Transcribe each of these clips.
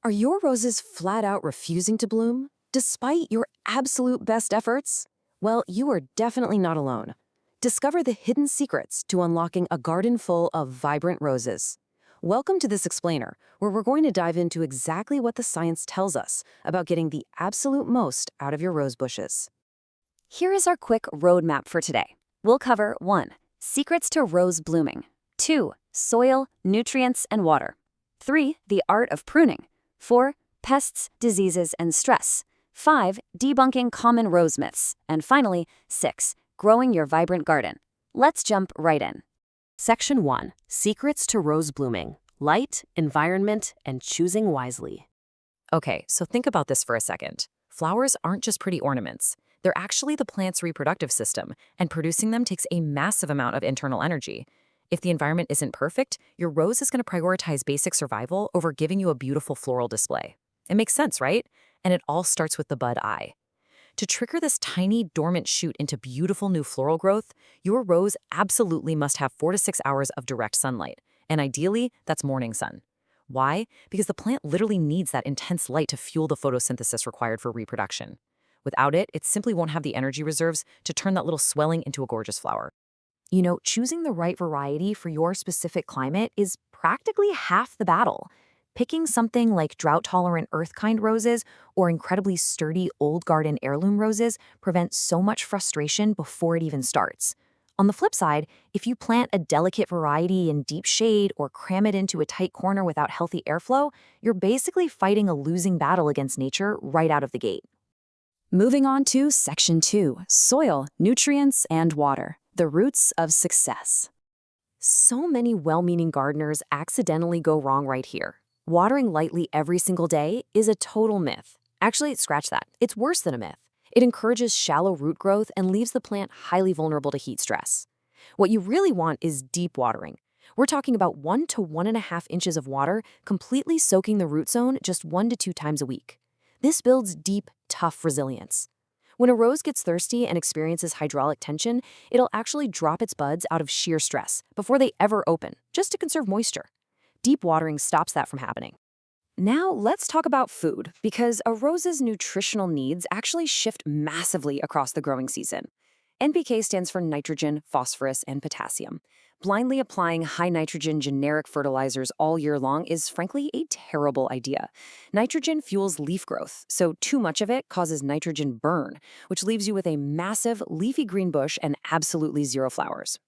Are your roses flat out refusing to bloom, despite your absolute best efforts? Well, you are definitely not alone. Discover the hidden secrets to unlocking a garden full of vibrant roses. Welcome to this explainer, where we're going to dive into exactly what the science tells us about getting the absolute most out of your rose bushes. Here is our quick roadmap for today. We'll cover 1. Secrets to rose blooming. 2. Soil, nutrients, and water. 3. The art of pruning. 4. Pests, diseases, and stress. 5. Debunking common rose myths. And finally, 6. Growing your vibrant garden. Let's jump right in. Section 1. Secrets to rose blooming. Light, environment, and choosing wisely. Okay, so think about this for a second. Flowers aren't just pretty ornaments. They're actually the plant's reproductive system, and producing them takes a massive amount of internal energy. If the environment isn't perfect, your rose is going to prioritize basic survival over giving you a beautiful floral display. It makes sense, right? And it all starts with the bud eye. To trigger this tiny, dormant shoot into beautiful new floral growth, your rose absolutely must have 4 to 6 hours of direct sunlight. And ideally, that's morning sun. Why? Because the plant literally needs that intense light to fuel the photosynthesis required for reproduction. Without it, it simply won't have the energy reserves to turn that little swelling into a gorgeous flower. You know, choosing the right variety for your specific climate is practically half the battle. Picking something like drought-tolerant earth-kind roses or incredibly sturdy old garden heirloom roses prevents so much frustration before it even starts. On the flip side, if you plant a delicate variety in deep shade or cram it into a tight corner without healthy airflow, you're basically fighting a losing battle against nature right out of the gate. Moving on to Section 2, Soil, Nutrients, and Water. The roots of success. So many well-meaning gardeners accidentally go wrong right here. Watering lightly every single day is a total myth. Actually, scratch that. It's worse than a myth. It encourages shallow root growth and leaves the plant highly vulnerable to heat stress. What you really want is deep watering. We're talking about 1 to 1.5 inches of water completely soaking the root zone just 1 to 2 times a week. This builds deep, tough resilience. When a rose gets thirsty and experiences hydraulic tension, it'll actually drop its buds out of sheer stress before they ever open, just to conserve moisture. Deep watering stops that from happening. Now let's talk about food, because a rose's nutritional needs actually shift massively across the growing season. NPK stands for nitrogen, phosphorus, and potassium. Blindly applying high-nitrogen generic fertilizers all year long is frankly a terrible idea. Nitrogen fuels leaf growth, so too much of it causes nitrogen burn, which leaves you with a massive leafy green bush and absolutely zero flowers.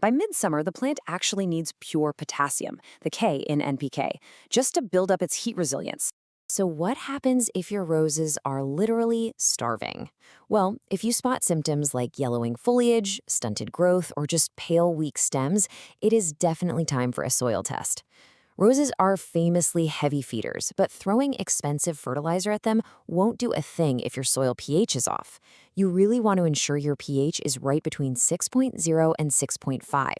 By midsummer, the plant actually needs pure potassium, the K in NPK, just to build up its heat resilience. So what happens if your roses are literally starving? Well, if you spot symptoms like yellowing foliage, stunted growth, or just pale, weak stems, it is definitely time for a soil test. Roses are famously heavy feeders, but throwing expensive fertilizer at them won't do a thing if your soil pH is off. You really want to ensure your pH is right between 6.0 and 6.5.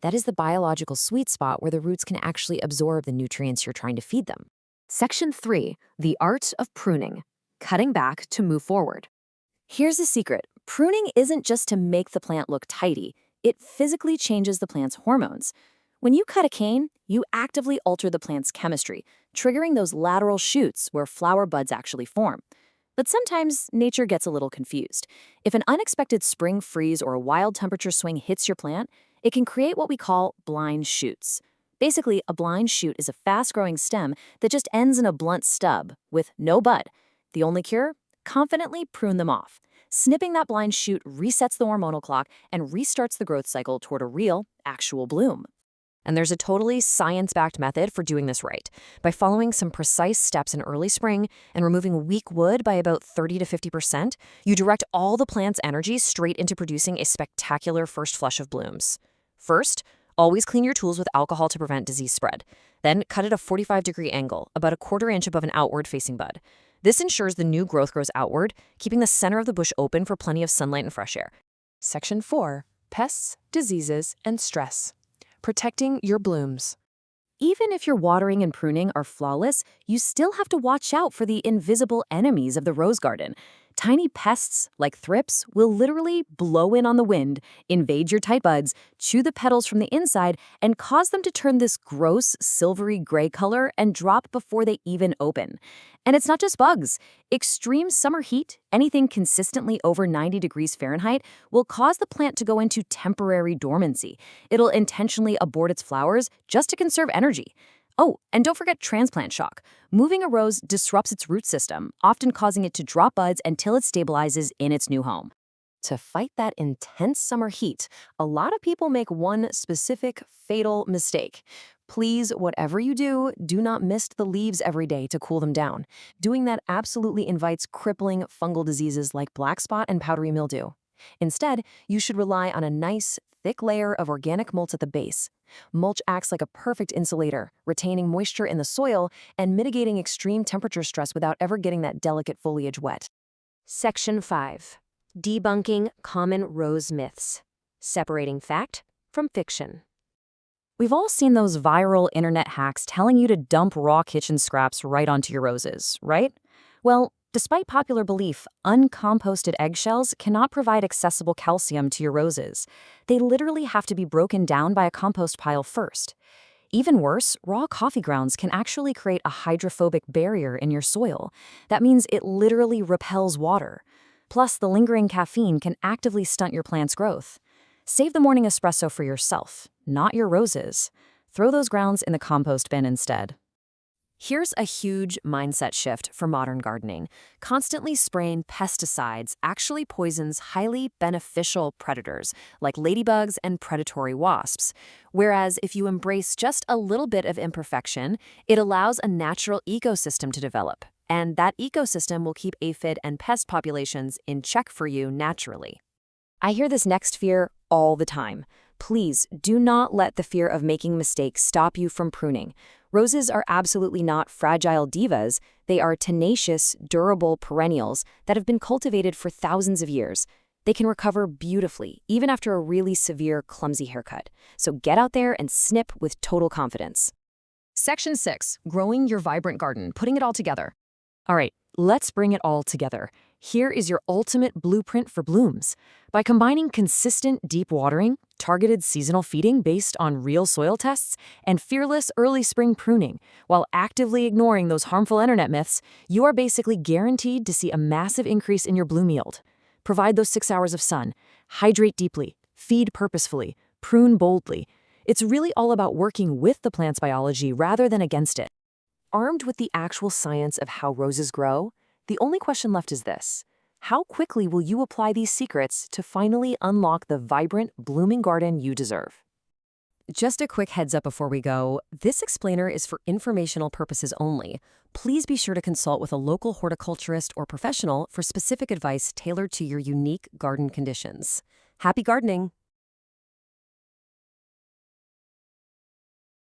That is the biological sweet spot where the roots can actually absorb the nutrients you're trying to feed them. Section 3. The art of pruning. Cutting back to move forward. Here's the secret. Pruning isn't just to make the plant look tidy. It physically changes the plant's hormones. When you cut a cane, you actively alter the plant's chemistry, triggering those lateral shoots where flower buds actually form. But sometimes nature gets a little confused. If an unexpected spring freeze or a wild temperature swing hits your plant, it can create what we call blind shoots. Basically, a blind shoot is a fast-growing stem that just ends in a blunt stub with no bud. The only cure? Confidently prune them off. Snipping that blind shoot resets the hormonal clock and restarts the growth cycle toward a real, actual bloom. And there's a totally science-backed method for doing this right. By following some precise steps in early spring and removing weak wood by about 30 to 50%, you direct all the plant's energy straight into producing a spectacular first flush of blooms. First, always clean your tools with alcohol to prevent disease spread. Then cut at a 45-degree angle, about a 1/4 inch above an outward-facing bud. This ensures the new growth grows outward, keeping the center of the bush open for plenty of sunlight and fresh air. Section 4. Pests, Diseases, and Stress. Protecting your blooms. Even if your watering and pruning are flawless, you still have to watch out for the invisible enemies of the rose garden. Tiny pests, like thrips, will literally blow in on the wind, invade your tight buds, chew the petals from the inside, and cause them to turn this gross, silvery gray color and drop before they even open. And it's not just bugs. Extreme summer heat, anything consistently over 90 degrees Fahrenheit, will cause the plant to go into temporary dormancy. It'll intentionally abort its flowers just to conserve energy. Oh, and don't forget transplant shock. Moving a rose disrupts its root system, often causing it to drop buds until it stabilizes in its new home. To fight that intense summer heat, a lot of people make one specific fatal mistake. Please, whatever you do, do not mist the leaves every day to cool them down. Doing that absolutely invites crippling fungal diseases like black spot and powdery mildew. Instead, you should rely on a nice, thick layer of organic mulch at the base. Mulch acts like a perfect insulator, retaining moisture in the soil and mitigating extreme temperature stress without ever getting that delicate foliage wet. Section 5. Debunking common rose myths. Separating fact from fiction. We've all seen those viral internet hacks telling you to dump raw kitchen scraps right onto your roses, right? Well, despite popular belief, uncomposted eggshells cannot provide accessible calcium to your roses. They literally have to be broken down by a compost pile first. Even worse, raw coffee grounds can actually create a hydrophobic barrier in your soil. That means it literally repels water. Plus, the lingering caffeine can actively stunt your plant's growth. Save the morning espresso for yourself, not your roses. Throw those grounds in the compost bin instead. Here's a huge mindset shift for modern gardening. Constantly spraying pesticides actually poisons highly beneficial predators like ladybugs and predatory wasps. Whereas if you embrace just a little bit of imperfection, it allows a natural ecosystem to develop. And that ecosystem will keep aphid and pest populations in check for you naturally. I hear this next fear all the time. Please do not let the fear of making mistakes stop you from pruning. Roses are absolutely not fragile divas. They are tenacious, durable perennials that have been cultivated for thousands of years. They can recover beautifully, even after a really severe, clumsy haircut. So get out there and snip with total confidence. Section 6. Growing your vibrant garden, putting it all together. All right, let's bring it all together. Here is your ultimate blueprint for blooms. By combining consistent deep watering, targeted seasonal feeding based on real soil tests, and fearless early spring pruning, while actively ignoring those harmful internet myths, you are basically guaranteed to see a massive increase in your bloom yield. Provide those 6 hours of sun, hydrate deeply, feed purposefully, prune boldly. It's really all about working with the plant's biology rather than against it. Armed with the actual science of how roses grow, the only question left is this: how quickly will you apply these secrets to finally unlock the vibrant, blooming garden you deserve? Just a quick heads up before we go, this explainer is for informational purposes only. Please be sure to consult with a local horticulturist or professional for specific advice tailored to your unique garden conditions. Happy gardening!